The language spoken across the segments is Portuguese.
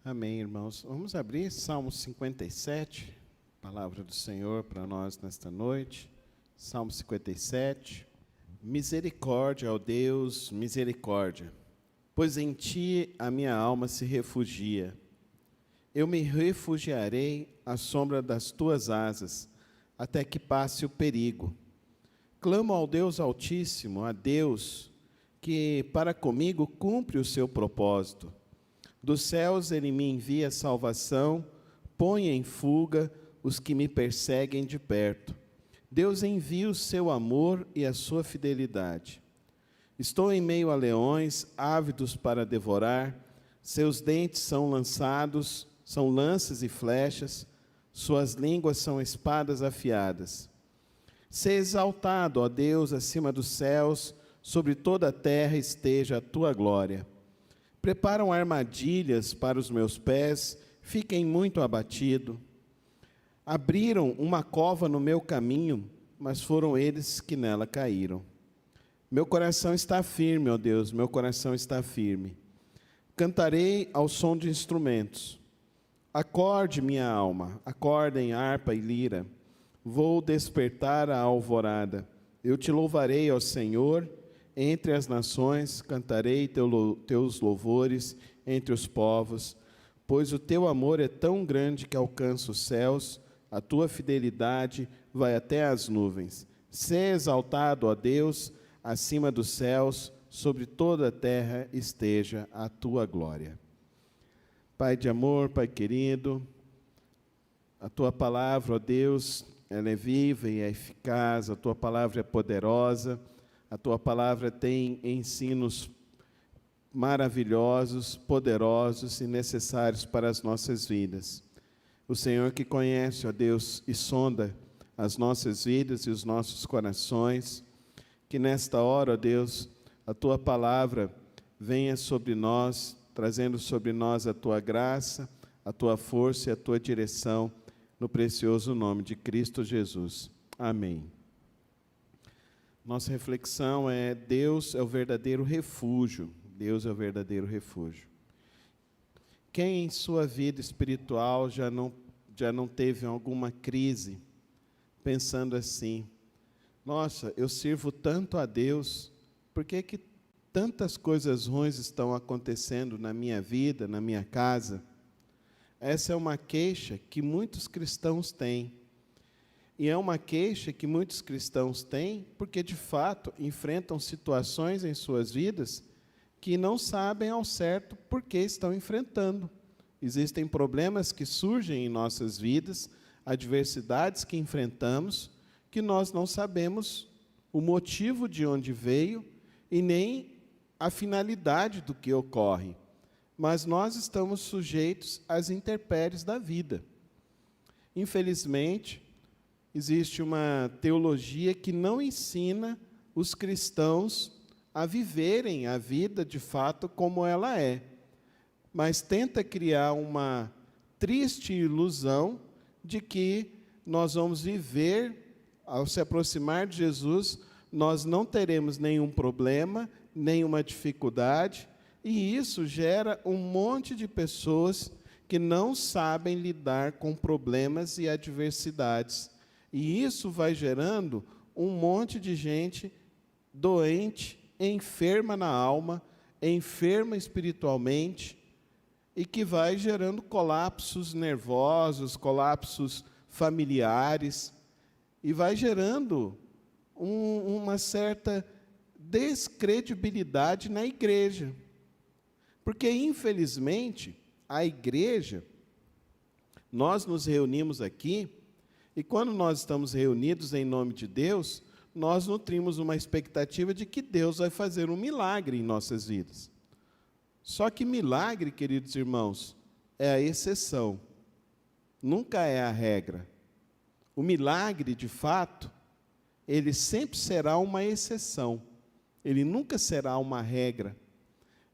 Amém, irmãos. Vamos abrir Salmo 57, palavra do Senhor para nós nesta noite. Salmo 57. Misericórdia, ó Deus, misericórdia, pois em ti a minha alma se refugia. Eu me refugiarei à sombra das tuas asas, até que passe o perigo. Clamo ao Deus Altíssimo, a Deus, que para comigo cumpre o seu propósito. Dos céus ele me envia salvação, põe em fuga os que me perseguem de perto. Deus envia o seu amor e a sua fidelidade. Estou em meio a leões, ávidos para devorar, seus dentes são lanças e flechas, suas línguas são espadas afiadas. Sê exaltado, ó Deus, acima dos céus, sobre toda a terra esteja a tua glória. Preparam armadilhas para os meus pés, fiquem muito abatido. Abriram uma cova no meu caminho, mas foram eles que nela caíram. Meu coração está firme, ó Deus, meu coração está firme. Cantarei ao som de instrumentos. Acorde, minha alma, acordem harpa e lira. Vou despertar a alvorada. Eu te louvarei, ó Senhor, entre as nações, cantarei teus louvores entre os povos, pois o teu amor é tão grande que alcança os céus, a tua fidelidade vai até as nuvens. Sê exaltado, ó Deus, acima dos céus, sobre toda a terra esteja a tua glória. Pai de amor, Pai querido, a tua palavra, ó Deus, ela é viva e é eficaz, a tua palavra é poderosa, a tua palavra tem ensinos maravilhosos, poderosos e necessários para as nossas vidas. O Senhor que conhece, ó Deus, e sonda as nossas vidas e os nossos corações, que nesta hora, ó Deus, a tua palavra venha sobre nós, trazendo sobre nós a tua graça, a tua força e a tua direção, no precioso nome de Cristo Jesus. Amém. Nossa reflexão é: Deus é o verdadeiro refúgio. Deus é o verdadeiro refúgio. Quem em sua vida espiritual já não teve alguma crise, pensando assim: nossa, eu sirvo tanto a Deus, por que que tantas coisas ruins estão acontecendo na minha vida, na minha casa? Essa é uma queixa que muitos cristãos têm. E é uma queixa que muitos cristãos têm porque, de fato, enfrentam situações em suas vidas que não sabem ao certo por que estão enfrentando. Existem problemas que surgem em nossas vidas, adversidades que enfrentamos, que nós não sabemos o motivo de onde veio e nem a finalidade do que ocorre. Mas nós estamos sujeitos às intempéries da vida. Infelizmente, existe uma teologia que não ensina os cristãos a viverem a vida de fato como ela é, mas tenta criar uma triste ilusão de que nós vamos viver, ao se aproximar de Jesus, nós não teremos nenhum problema, nenhuma dificuldade, e isso gera um monte de pessoas que não sabem lidar com problemas e adversidades. E isso vai gerando um monte de gente doente, enferma na alma, enferma espiritualmente, e que vai gerando colapsos nervosos, colapsos familiares, e vai gerando uma certa descredibilidade na igreja. Porque, infelizmente, a igreja, nós nos reunimos aqui, e quando nós estamos reunidos em nome de Deus, nós nutrimos uma expectativa de que Deus vai fazer um milagre em nossas vidas. Só que milagre, queridos irmãos, é a exceção, nunca é a regra. O milagre, de fato, ele sempre será uma exceção, ele nunca será uma regra.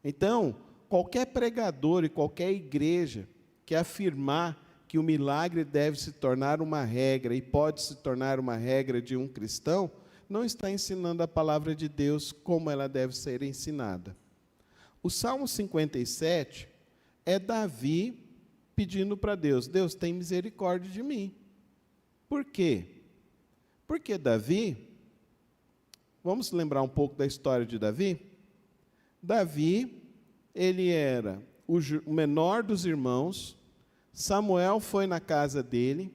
Então, qualquer pregador e qualquer igreja que afirmar que o milagre deve se tornar uma regra e pode se tornar uma regra de um cristão, não está ensinando a palavra de Deus como ela deve ser ensinada. O Salmo 57 é Davi pedindo para Deus: Deus, tem misericórdia de mim. Por quê? Porque Davi, vamos lembrar um pouco da história de Davi? Davi, ele era o menor dos irmãos. Samuel foi na casa dele,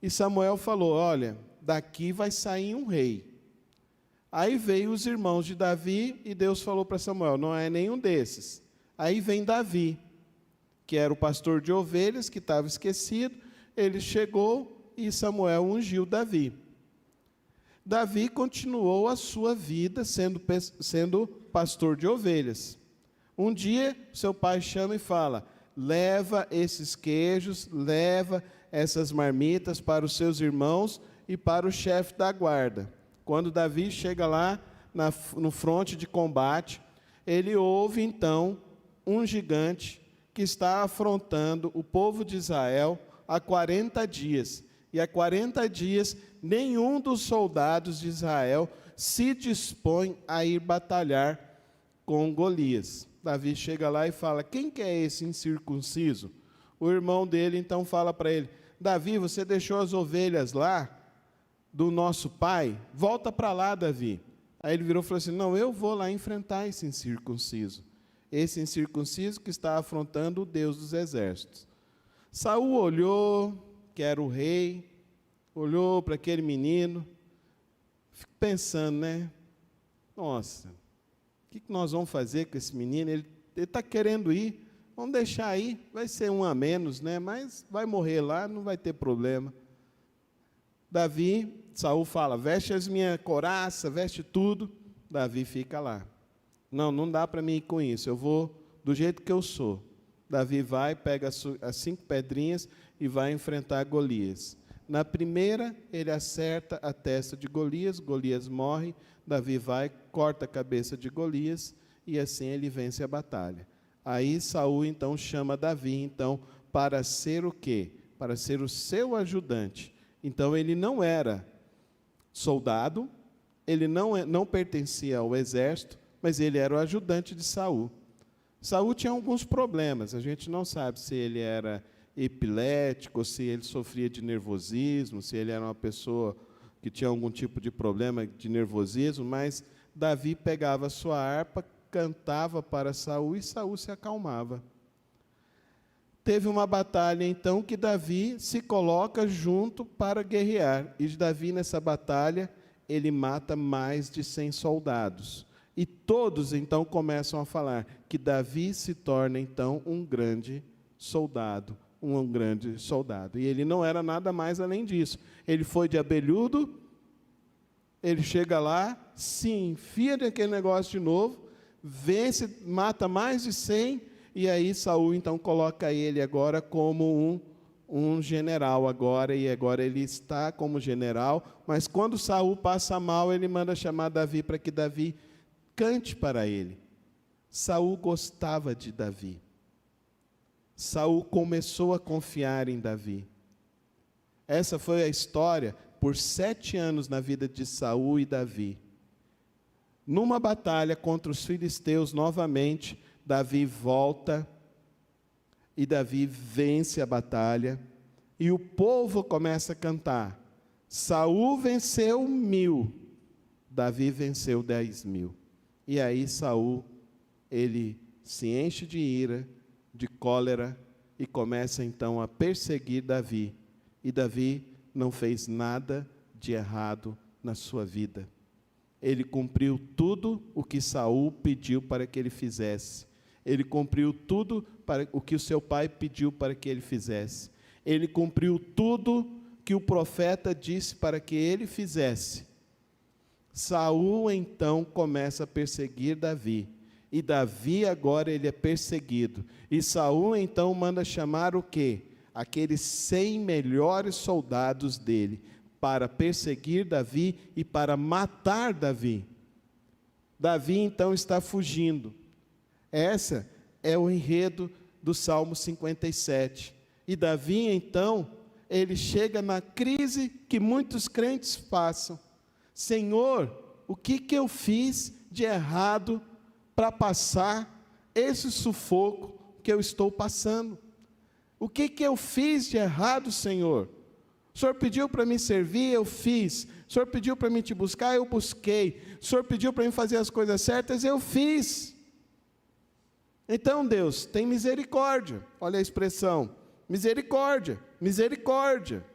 e Samuel falou: olha, daqui vai sair um rei. Aí veio os irmãos de Davi, e Deus falou para Samuel: não é nenhum desses. Aí vem Davi, que era o pastor de ovelhas, que estava esquecido. Ele chegou e Samuel ungiu Davi. Davi continuou a sua vida sendo pastor de ovelhas. Um dia, seu pai chama e fala: leva esses queijos, leva essas marmitas para os seus irmãos e para o chefe da guarda. Quando Davi chega lá no fronte de combate, ele ouve então um gigante que está afrontando o povo de Israel há 40 dias. E há 40 dias, nenhum dos soldados de Israel se dispõe a ir batalhar com Golias. Davi chega lá e fala: quem que é esse incircunciso? O irmão dele então fala para ele: Davi, você deixou as ovelhas lá do nosso pai? Volta para lá, Davi. Aí ele virou e falou assim: não, eu vou lá enfrentar esse incircunciso. Esse incircunciso que está afrontando o Deus dos exércitos. Saul olhou, que era o rei, olhou para aquele menino, fico pensando, né? Nossa, o que nós vamos fazer com esse menino? Ele está querendo ir, vamos deixar aí, vai ser um a menos, né? Mas vai morrer lá, não vai ter problema. Saul fala: veste as minhas couraças, veste tudo. Davi fica lá. Não dá para mim ir com isso, eu vou do jeito que eu sou. Davi vai, pega as 5 pedrinhas e vai enfrentar Golias. Na primeira, ele acerta a testa de Golias, Golias morre, Davi vai, corta a cabeça de Golias, e assim ele vence a batalha. Aí Saul então chama Davi então para ser o quê? Para ser o seu ajudante. Então ele não era soldado, ele não pertencia ao exército, mas ele era o ajudante de Saul. Saul tinha alguns problemas, a gente não sabe se ele era epilético, se ele sofria de nervosismo, se ele era uma pessoa que tinha algum tipo de problema de nervosismo, mas Davi pegava a sua harpa, cantava para Saul e Saul se acalmava. Teve uma batalha então que Davi se coloca junto para guerrear, e Davi nessa batalha ele mata mais de 100 soldados. E todos então começam a falar que Davi se torna então um grande soldado. E ele não era nada mais além disso. Ele foi de abelhudo, ele chega lá, se enfia naquele negócio de novo, vence, mata mais de 100, e aí Saul então coloca ele agora como um general agora, e agora ele está como general, mas quando Saul passa mal, ele manda chamar Davi para que Davi cante para ele. Saul gostava de Davi. Saul começou a confiar em Davi. Essa foi a história por 7 anos na vida de Saul e Davi. Numa batalha contra os filisteus novamente, Davi volta e Davi vence a batalha, e o povo começa a cantar: Saul venceu 1000, Davi venceu 10.000. E aí Saul, ele se enche de ira, de cólera, e começa então a perseguir Davi. E Davi não fez nada de errado na sua vida. Ele cumpriu tudo o que Saul pediu para que ele fizesse. Ele cumpriu tudo para o que o seu pai pediu para que ele fizesse. Ele cumpriu tudo que o profeta disse para que ele fizesse. Saul então começa a perseguir Davi. E Davi agora ele é perseguido. E Saul então manda chamar o quê? Aqueles 100 melhores soldados dele, para perseguir Davi e para matar Davi. Davi então está fugindo. Essa é o enredo do Salmo 57. E Davi então, ele chega na crise que muitos crentes passam. Senhor, o que eu fiz de errado para passar esse sufoco que eu estou passando. O que eu fiz de errado, Senhor? O Senhor pediu para me servir, eu fiz. O Senhor pediu para me te buscar, eu busquei. O Senhor pediu para me fazer as coisas certas, eu fiz. Então, Deus, tem misericórdia. Olha a expressão, misericórdia, misericórdia.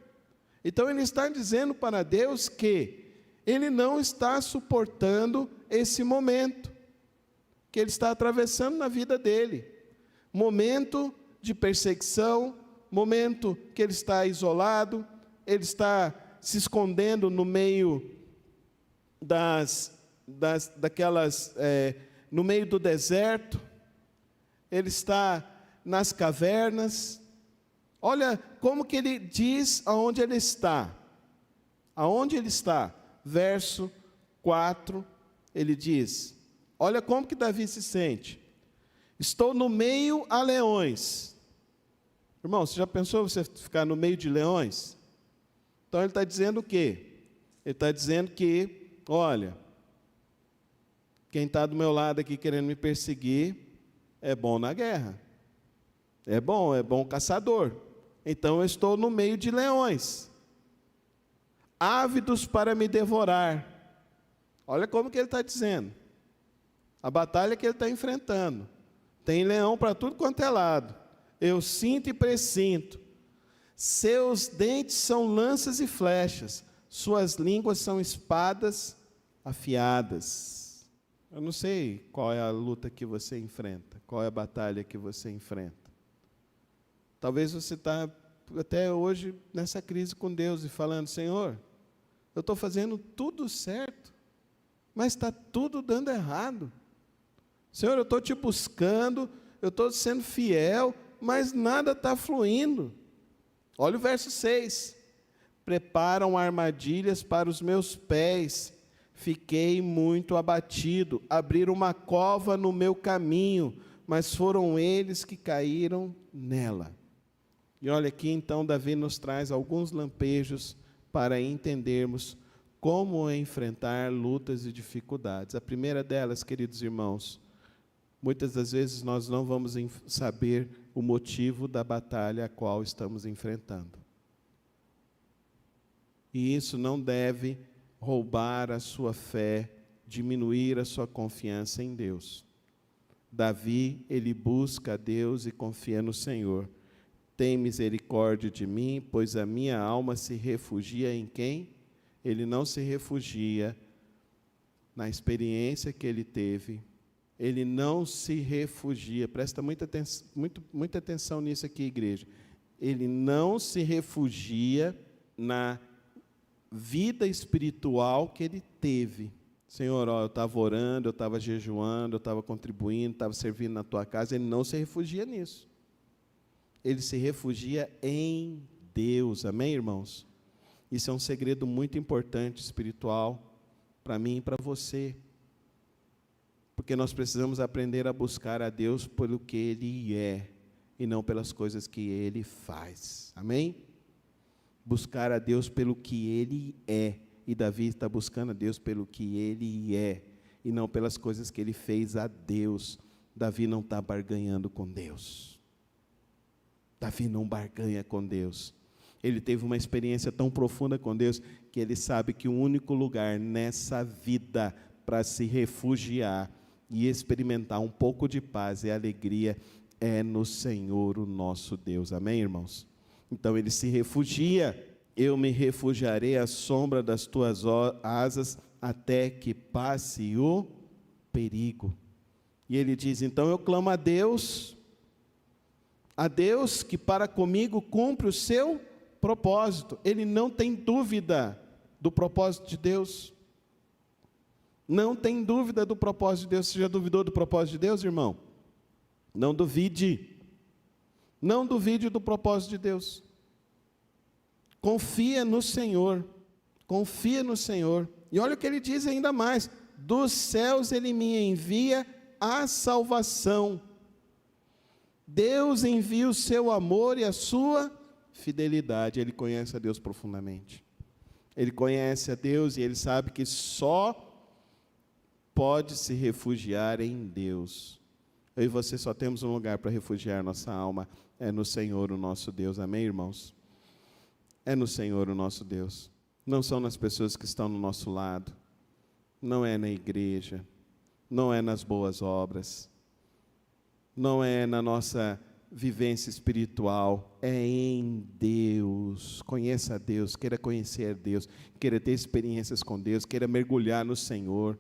Então, ele está dizendo para Deus que ele não está suportando esse momento que ele está atravessando na vida dele. Momento de perseguição, momento que ele está isolado, ele está se escondendo no meio no meio do deserto, ele está nas cavernas. Olha como que ele diz aonde ele está. Aonde ele está? Verso 4, ele diz, olha como que Davi se sente. Estou no meio a leões. Irmão, você já pensou você ficar no meio de leões? Então ele está dizendo o quê? Ele está dizendo que, olha, quem está do meu lado aqui querendo me perseguir, é bom na guerra. É bom caçador. Então eu estou no meio de leões, ávidos para me devorar. Olha como que ele está dizendo. A batalha que ele está enfrentando. Tem leão para tudo quanto é lado. Eu sinto e pressinto. Seus dentes são lanças e flechas. Suas línguas são espadas afiadas. Eu não sei qual é a luta que você enfrenta. Qual é a batalha que você enfrenta. Talvez você está até hoje nessa crise com Deus e falando, Senhor, eu estou fazendo tudo certo, mas está tudo dando errado. Senhor, eu estou te buscando, eu estou sendo fiel, mas nada está fluindo. Olha o verso 6. Preparam armadilhas para os meus pés, fiquei muito abatido, abriram uma cova no meu caminho, mas foram eles que caíram nela. E olha aqui então, Davi nos traz alguns lampejos para entendermos como enfrentar lutas e dificuldades. A primeira delas, queridos irmãos, muitas das vezes nós não vamos saber o motivo da batalha a qual estamos enfrentando. E isso não deve roubar a sua fé, diminuir a sua confiança em Deus. Davi, ele busca a Deus e confia no Senhor. Tem misericórdia de mim, pois a minha alma se refugia em quem? Ele não se refugia na experiência que ele teve. Ele não se refugia, presta muita atenção nisso aqui, igreja. Ele não se refugia na vida espiritual que ele teve. Senhor, eu estava orando, eu estava jejuando, eu estava contribuindo, estava servindo na tua casa. Ele não se refugia nisso. Ele se refugia em Deus. Amém, irmãos? Isso é um segredo muito importante, espiritual, para mim e para você. Porque nós precisamos aprender a buscar a Deus pelo que Ele é, e não pelas coisas que Ele faz. Amém? Buscar a Deus pelo que Ele é. E Davi está buscando a Deus pelo que Ele é, e não pelas coisas que Ele fez a Deus. Davi não está barganhando com Deus. Davi não barganha com Deus. Ele teve uma experiência tão profunda com Deus, que ele sabe que o único lugar nessa vida para se refugiar e experimentar um pouco de paz e alegria é no Senhor, o nosso Deus. Amém, irmãos? Então ele se refugia. Eu me refugiarei à sombra das tuas asas até que passe o perigo. E ele diz, então eu clamo a Deus que para comigo cumpre o seu propósito. Ele não tem dúvida do propósito de Deus. Não tem dúvida do propósito de Deus. Você já duvidou do propósito de Deus, irmão? Não duvide. Não duvide do propósito de Deus. Confia no Senhor. Confia no Senhor. E olha o que ele diz ainda mais. Dos céus ele me envia a salvação. Deus envia o seu amor e a sua fidelidade. Ele conhece a Deus profundamente. Ele conhece a Deus e ele sabe que só pode se refugiar em Deus. Eu e você só temos um lugar para refugiar nossa alma, é no Senhor, o nosso Deus. Amém, irmãos? É no Senhor, o nosso Deus. Não são nas pessoas que estão no nosso lado, não é na igreja, não é nas boas obras, não é na nossa vivência espiritual, é em Deus. Conheça a Deus, queira conhecer Deus, queira ter experiências com Deus, queira mergulhar no Senhor,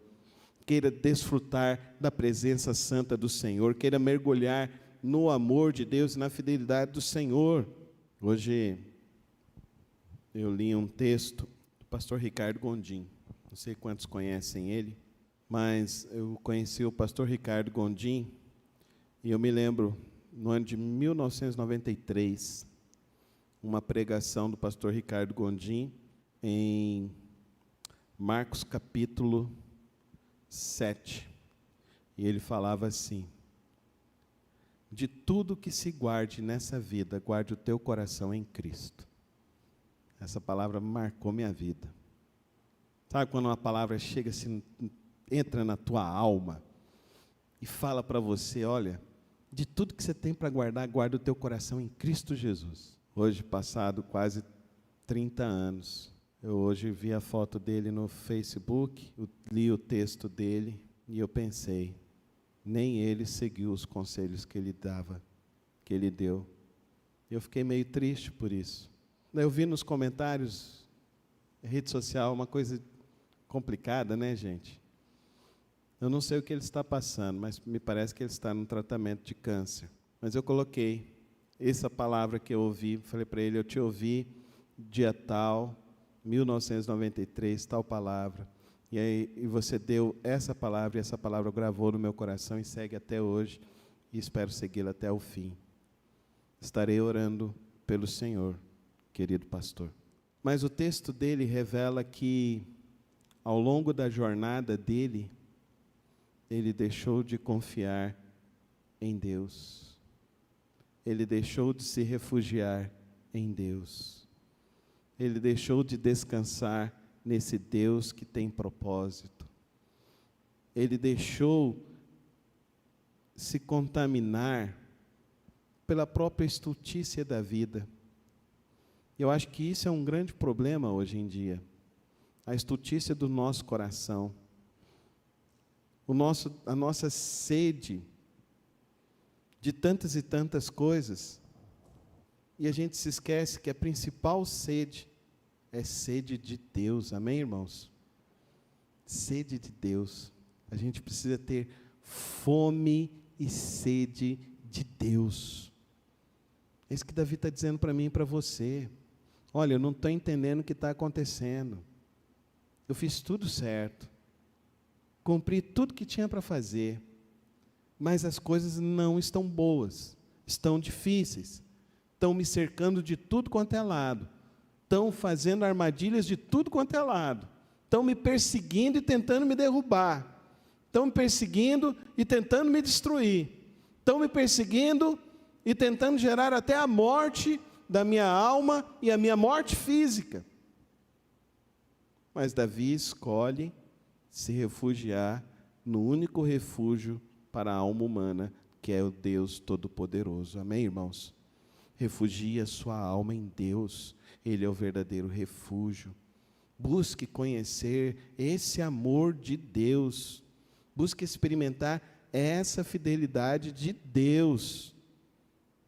queira desfrutar da presença santa do Senhor, queira mergulhar no amor de Deus e na fidelidade do Senhor. Hoje eu li um texto do pastor Ricardo Gondim, não sei quantos conhecem ele, mas eu conheci o pastor Ricardo Gondim e eu me lembro, no ano de 1993, uma pregação do pastor Ricardo Gondim em Marcos capítulo 7. E ele falava assim: de tudo que se guarde nessa vida, guarde o teu coração em Cristo. Essa palavra marcou minha vida. Sabe quando uma palavra chega assim, entra na tua alma e fala para você, olha, de tudo que você tem para guardar, guarda o teu coração em Cristo Jesus. Hoje, passado quase 30 anos, eu hoje vi a foto dele no Facebook, li o texto dele e eu pensei, nem ele seguiu os conselhos que ele dava, que ele deu. Eu fiquei meio triste por isso. Eu vi nos comentários, rede social, uma coisa complicada, né, gente? Eu não sei o que ele está passando, mas me parece que ele está no tratamento de câncer. Mas eu coloquei essa palavra que eu ouvi, falei para ele, eu te ouvi dia tal, 1993, tal palavra. E aí você deu essa palavra, e essa palavra gravou no meu coração e segue até hoje, e espero segui-la até o fim. Estarei orando pelo Senhor, querido pastor. Mas o texto dele revela que, ao longo da jornada dele, ele deixou de confiar em Deus. Ele deixou de se refugiar em Deus. Ele deixou de descansar nesse Deus que tem propósito. Ele deixou se contaminar pela própria estultícia da vida. Eu acho que isso é um grande problema hoje em dia. A estultícia do nosso coração. A nossa sede de tantas e tantas coisas, e a gente se esquece que a principal sede é sede de Deus, amém, irmãos? Sede de Deus. A gente precisa ter fome e sede de Deus. É isso que Davi está dizendo para mim e para você. Olha, eu não estou entendendo o que está acontecendo. Eu fiz tudo certo. Cumpri tudo que tinha para fazer, mas as coisas não estão boas, estão difíceis, estão me cercando de tudo quanto é lado, estão fazendo armadilhas de tudo quanto é lado, estão me perseguindo e tentando me derrubar, estão me perseguindo e tentando me destruir, estão me perseguindo e tentando gerar até a morte da minha alma e a minha morte física. Mas Davi escolhe se refugiar no único refúgio para a alma humana, que é o Deus Todo-Poderoso. Amém, irmãos? Refugie a sua alma em Deus, Ele é o verdadeiro refúgio. Busque conhecer esse amor de Deus, busque experimentar essa fidelidade de Deus.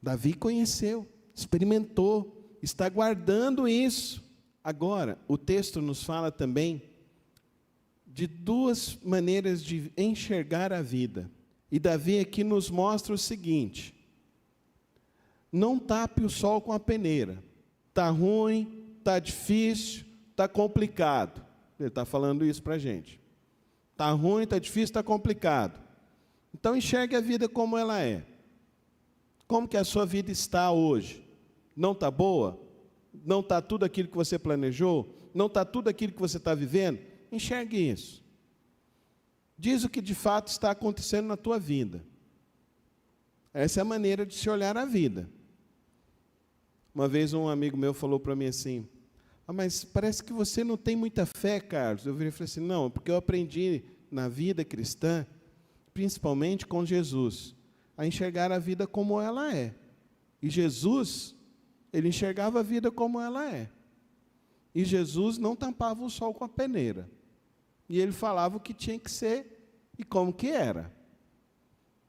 Davi conheceu, experimentou, está guardando isso. Agora, o texto nos fala também de duas maneiras de enxergar a vida. E Davi aqui nos mostra o seguinte: não tape o sol com a peneira. Está ruim, está difícil, está complicado. Ele está falando isso para a gente. Está ruim, está difícil, está complicado. Então enxergue a vida como ela é. Como que a sua vida está hoje? Não está boa? Não está tudo aquilo que você planejou? Não está tudo aquilo que você está vivendo? Enxergue isso. Diz o que de fato está acontecendo na tua vida. Essa é a maneira de se olhar a vida. Uma vez um amigo meu falou para mim assim: mas parece que você não tem muita fé, Carlos. Eu virei e falei assim: não, porque eu aprendi na vida cristã, principalmente com Jesus, a enxergar a vida como ela é. E Jesus, ele enxergava a vida como ela é. E Jesus não tampava o sol com a peneira. E ele falava o que tinha que ser e como que era.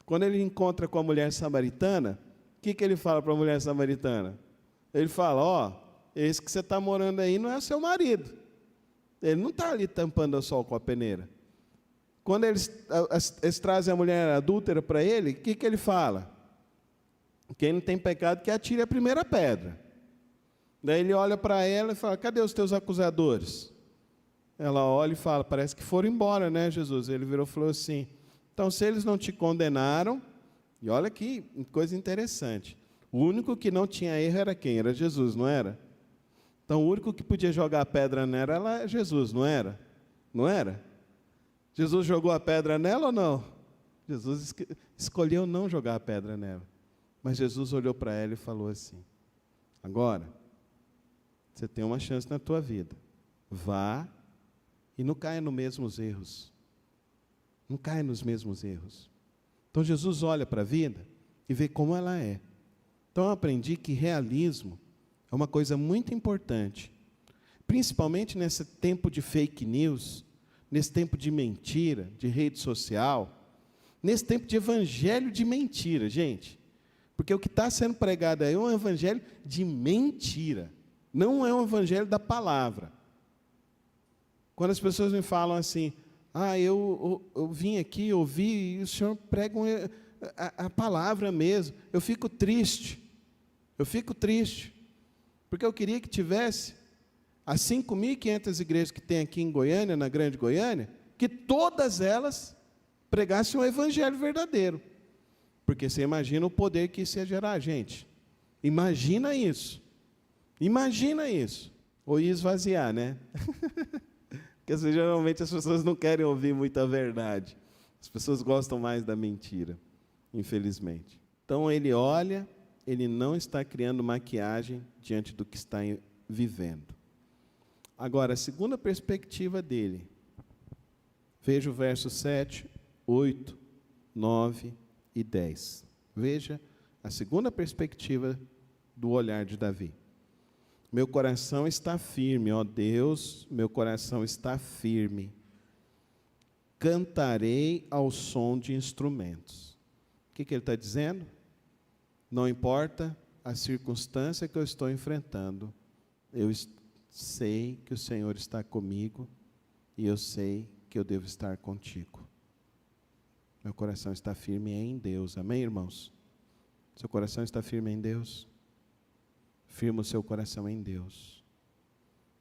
Quando ele encontra com a mulher samaritana, o que ele fala para a mulher samaritana? Ele fala, ó, esse que você está morando aí não é seu marido. Ele não está ali tampando o sol com a peneira. Quando eles trazem a mulher adúltera para ele, o que ele fala? Quem não tem pecado que atire a primeira pedra. Daí ele olha para ela e fala, cadê os teus acusadores? Ela olha e fala, parece que foram embora, né, Jesus? Ele virou e falou assim, então se eles não te condenaram, e olha que coisa interessante, o único que não tinha erro era quem? Era Jesus, não era? Então o único que podia jogar a pedra nela era Jesus, não era? Não era? Jesus jogou a pedra nela ou não? Jesus escolheu não jogar a pedra nela. Mas Jesus olhou para ela e falou assim, agora, você tem uma chance na tua vida. Vá e não caia nos mesmos erros. Não caia nos mesmos erros. Então Jesus olha para a vida e vê como ela é. Então eu aprendi que realismo é uma coisa muito importante. Principalmente nesse tempo de fake news, nesse tempo de mentira, de rede social, nesse tempo de evangelho de mentira, gente. Porque o que está sendo pregado aí é um evangelho de mentira. Não é um evangelho da palavra. Quando as pessoas me falam assim, eu vim aqui, ouvi, e o senhor prega a palavra mesmo. Eu fico triste. Porque eu queria que tivesse as 5.500 igrejas que tem aqui em Goiânia, na Grande Goiânia, que todas elas pregassem o evangelho verdadeiro. Porque você imagina o poder que isso ia gerar, gente. Imagina isso. Ou ia esvaziar, né? Porque geralmente as pessoas não querem ouvir muita verdade. As pessoas gostam mais da mentira, infelizmente. Então ele olha, ele não está criando maquiagem diante do que está vivendo. Agora, a segunda perspectiva dele. Veja o verso 7, 8, 9 e 10. Veja a segunda perspectiva do olhar de Davi. Meu coração está firme, ó Deus, meu coração está firme. Cantarei ao som de instrumentos. O que ele está dizendo? Não importa a circunstância que eu estou enfrentando, eu sei que o Senhor está comigo e eu sei que eu devo estar contigo. Meu coração está firme em Deus. Amém, irmãos? Seu coração está firme em Deus? Firma o seu coração em Deus.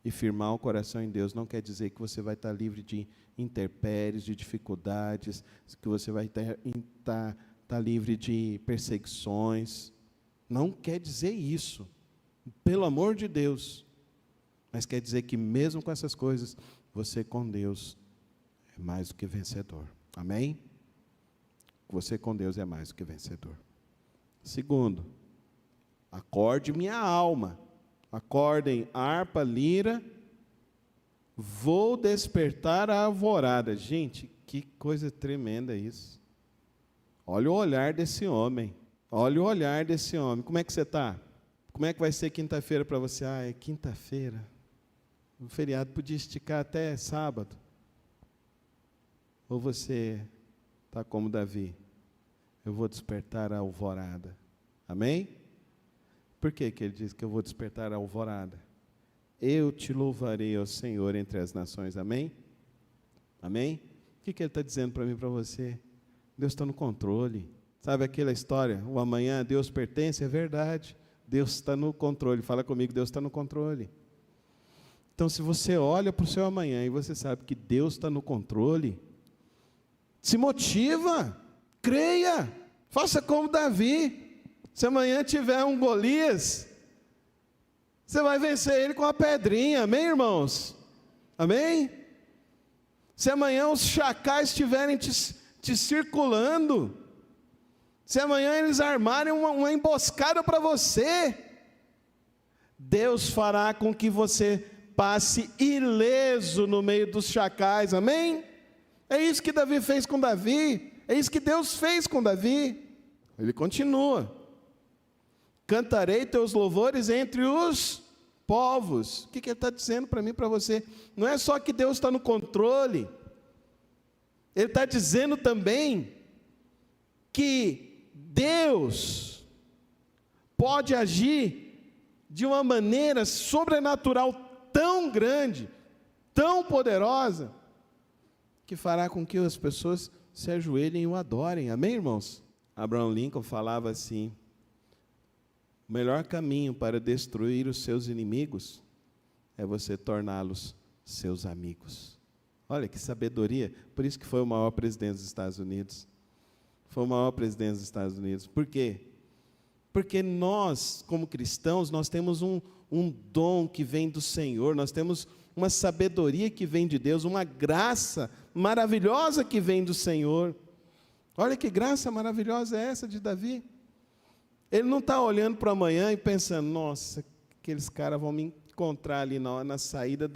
E firmar o coração em Deus não quer dizer que você vai estar livre de intempéries, de dificuldades, que você vai estar livre de perseguições. Não quer dizer isso. Pelo amor de Deus. Mas quer dizer que mesmo com essas coisas, você com Deus é mais do que vencedor. Amém? Você com Deus é mais do que vencedor. Segundo, acorde minha alma. Acordem harpa, lira. Vou despertar a alvorada. Gente, que coisa tremenda isso. Olha o olhar desse homem. Olha o olhar desse homem. Como é que você está? Como é que vai ser quinta-feira para você? É quinta-feira. O feriado podia esticar até sábado. Ou você está como Davi? Eu vou despertar a alvorada. Amém? Por que ele diz que eu vou despertar a alvorada? Eu te louvarei, ó Senhor, entre as nações. Amém? Amém? O que ele está dizendo para mim e para você? Deus está no controle. Sabe aquela história? O amanhã a Deus pertence? É verdade. Deus está no controle. Fala comigo, Deus está no controle. Então, se você olha para o seu amanhã e você sabe que Deus está no controle, se motiva, creia, faça como Davi. Se amanhã tiver um Golias, você vai vencer ele com a pedrinha, amém, irmãos? Amém? Se amanhã os chacais estiverem te circulando, se amanhã eles armarem uma emboscada para você, Deus fará com que você passe ileso no meio dos chacais, amém? É isso que Davi fez com Davi, é isso que Deus fez com Davi. ele continua. Cantarei teus louvores entre os povos. O que ele está dizendo para mim e para você? Não é só que Deus está no controle. Ele está dizendo também que Deus pode agir de uma maneira sobrenatural tão grande, tão poderosa, que fará com que as pessoas se ajoelhem e o adorem. Amém, irmãos? Abraham Lincoln falava assim: o melhor caminho para destruir os seus inimigos é você torná-los seus amigos. Olha que sabedoria. Por isso que foi o maior presidente dos Estados Unidos. Foi o maior presidente dos Estados Unidos. Por quê? Porque nós, como cristãos, nós temos um dom que vem do Senhor, nós temos uma sabedoria que vem de Deus, uma graça maravilhosa que vem do Senhor. Olha que graça maravilhosa é essa de Davi. Ele não está olhando para amanhã e pensando: nossa, aqueles caras vão me encontrar ali na saída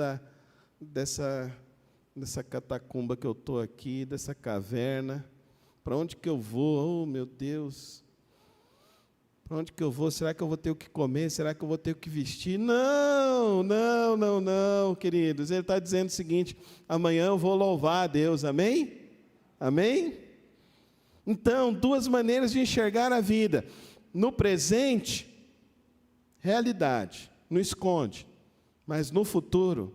dessa catacumba que eu estou aqui, dessa caverna. Para onde que eu vou? Oh, meu Deus! Para onde que eu vou? Será que eu vou ter o que comer? Será que eu vou ter o que vestir? Não, queridos. Ele está dizendo o seguinte: amanhã eu vou louvar a Deus. Amém? Amém? Então, duas maneiras de enxergar a vida. No presente, realidade, não esconde. Mas no futuro,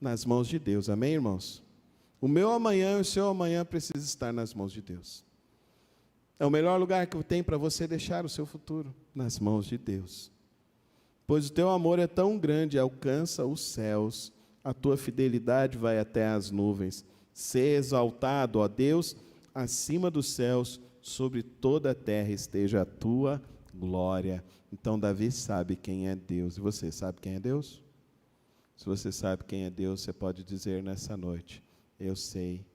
nas mãos de Deus. Amém, irmãos? O meu amanhã e o seu amanhã precisa estar nas mãos de Deus. É o melhor lugar que tem para você deixar o seu futuro, nas mãos de Deus. Pois o teu amor é tão grande, alcança os céus, a tua fidelidade vai até as nuvens. Sê exaltado, ó Deus, acima dos céus, sobre toda a terra esteja a tua glória. Então Davi sabe quem é Deus. E você sabe quem é Deus? Se você sabe quem é Deus, você pode dizer nessa noite: eu sei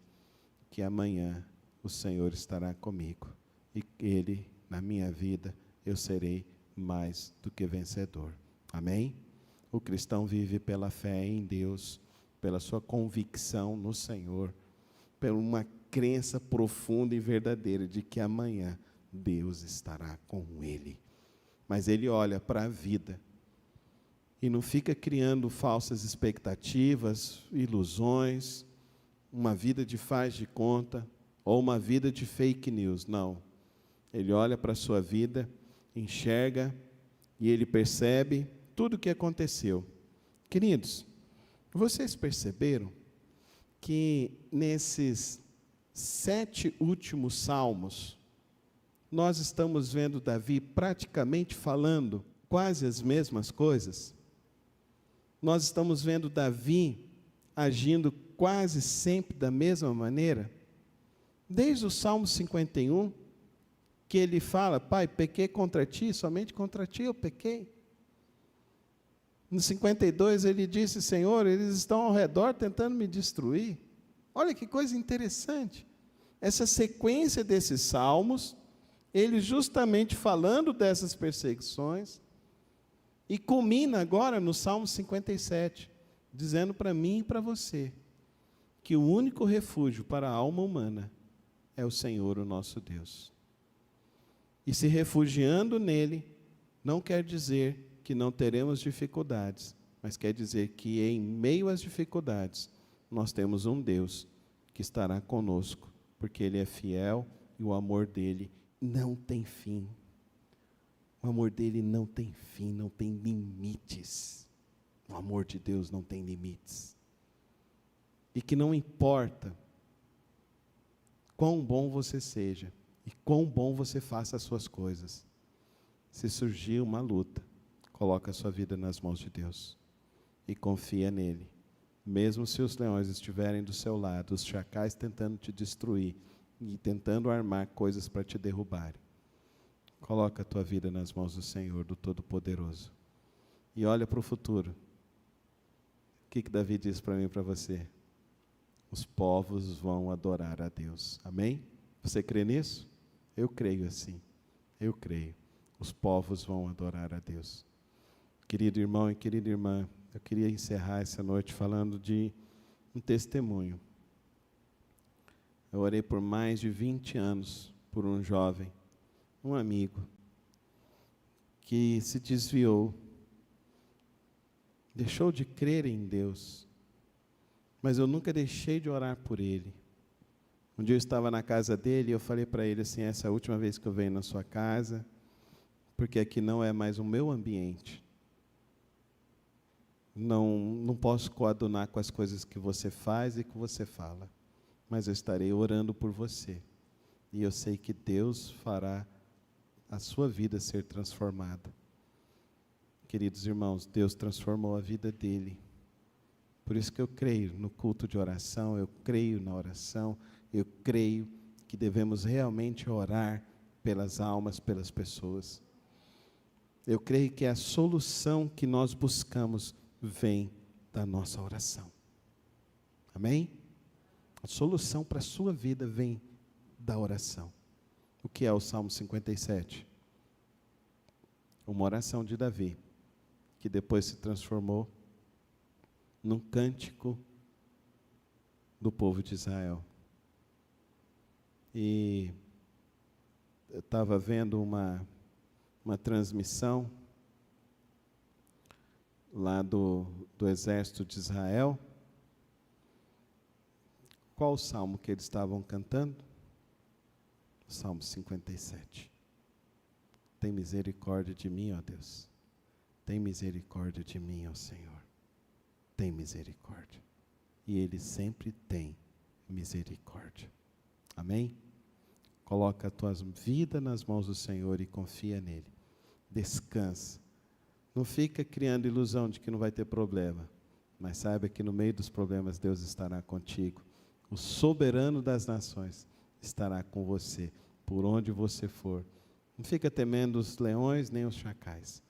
que amanhã o Senhor estará comigo. E Ele, na minha vida, eu serei mais do que vencedor. Amém? O cristão vive pela fé em Deus, pela sua convicção no Senhor, por uma crença profunda e verdadeira de que amanhã Deus estará com ele. Mas ele olha para a vida e não fica criando falsas expectativas, ilusões, uma vida de faz de conta ou uma vida de fake news. Não. Ele olha para a sua vida, enxerga e ele percebe tudo o que aconteceu. Queridos, vocês perceberam que nesses 7 últimos salmos, nós estamos vendo Davi praticamente falando quase as mesmas coisas? Nós estamos vendo Davi agindo quase sempre da mesma maneira? Desde o Salmo 51, que ele fala: Pai, pequei contra ti, somente contra ti eu pequei. No 52 ele disse: Senhor, eles estão ao redor tentando me destruir. Olha que coisa interessante. Essa sequência desses salmos, ele justamente falando dessas perseguições, e culmina agora no Salmo 57, dizendo para mim e para você, que o único refúgio para a alma humana é o Senhor, o nosso Deus. E se refugiando nele, não quer dizer que não teremos dificuldades, mas quer dizer que em meio às dificuldades, nós temos um Deus que estará conosco, porque Ele é fiel e o amor dEle não tem fim. O amor dEle não tem fim, não tem limites. O amor de Deus não tem limites. E que não importa quão bom você seja e quão bom você faça as suas coisas, se surgir uma luta, coloca a sua vida nas mãos de Deus e confia nele. Mesmo se os leões estiverem do seu lado, os chacais tentando te destruir e tentando armar coisas para te derrubarem, coloca a tua vida nas mãos do Senhor, do Todo-Poderoso, e olha para o futuro. O que Davi diz para mim e para você? Os povos vão adorar a Deus. Amém? Você crê nisso? Eu creio assim. Eu creio. Os povos vão adorar a Deus. Querido irmão e querida irmã, eu queria encerrar essa noite falando de um testemunho. Eu orei por mais de 20 anos por um jovem um amigo que se desviou, deixou de crer em Deus, mas eu nunca deixei de orar por ele. Um dia eu estava na casa dele e eu falei para ele assim: essa é a última vez que eu venho na sua casa, porque aqui não é mais o meu ambiente. Não posso coadunar com as coisas que você faz e que você fala, mas eu estarei orando por você. E eu sei que Deus fará a sua vida ser transformada. Queridos irmãos, Deus transformou a vida dele. Por isso que eu creio no culto de oração, eu creio na oração, eu creio que devemos realmente orar pelas almas, pelas pessoas. Eu creio que a solução que nós buscamos vem da nossa oração. Amém? A solução para a sua vida vem da oração. O que é o Salmo 57? Uma oração de Davi, que depois se transformou num cântico do povo de Israel. E eu estava vendo uma transmissão lá do exército de Israel. Qual o salmo que eles estavam cantando? O Salmo 57. Tem misericórdia de mim, ó Deus. Tem misericórdia de mim, ó Senhor. Tem misericórdia. E Ele sempre tem misericórdia. Amém? Coloca a tua vida nas mãos do Senhor e confia nele. Descansa. Não fica criando ilusão de que não vai ter problema, mas saiba que no meio dos problemas Deus estará contigo. O soberano das nações estará com você, por onde você for. Não fica temendo os leões nem os chacais.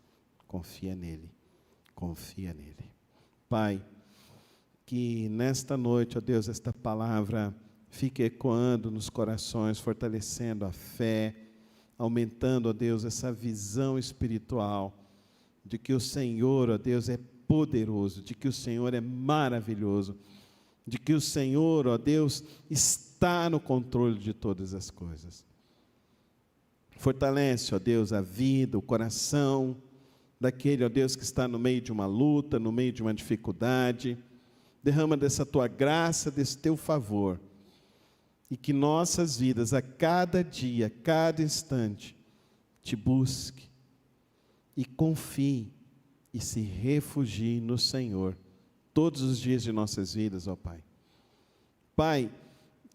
Confia nele. Confia nele. Pai, que nesta noite, ó Deus, esta palavra fique ecoando nos corações, fortalecendo a fé, aumentando, ó Deus, essa visão espiritual de que o Senhor, ó Deus, é poderoso, de que o Senhor é maravilhoso, de que o Senhor, ó Deus, está no controle de todas as coisas. Fortalece, ó Deus, a vida, o coração daquele, ó Deus, que está no meio de uma luta, no meio de uma dificuldade. Derrama dessa tua graça, desse teu favor, e que nossas vidas, a cada dia, a cada instante, te busque e confie e se refugie no Senhor todos os dias de nossas vidas, ó Pai. Pai,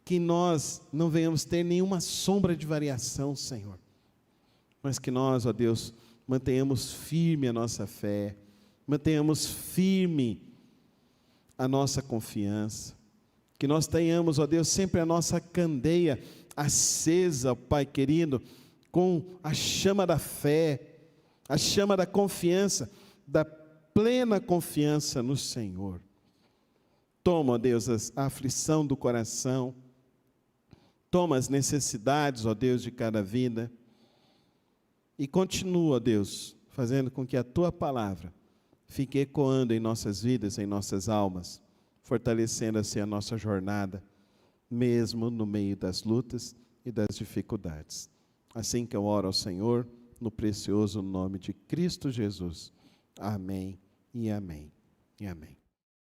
que nós não venhamos ter nenhuma sombra de variação, Senhor, mas que nós, ó Deus, mantenhamos firme a nossa fé, mantenhamos firme a nossa confiança, que nós tenhamos, ó Deus, sempre a nossa candeia acesa, ó Pai querido, com a chama da fé, a chama da confiança, da plena confiança no Senhor. Toma, ó Deus, a aflição do coração, toma as necessidades, ó Deus, de cada vida, e continua, ó Deus, fazendo com que a Tua palavra fique ecoando em nossas vidas, em nossas almas, fortalecendo assim a nossa jornada, mesmo no meio das lutas e das dificuldades. Assim que eu oro ao Senhor, no precioso nome de Cristo Jesus. Amém e amém e amém.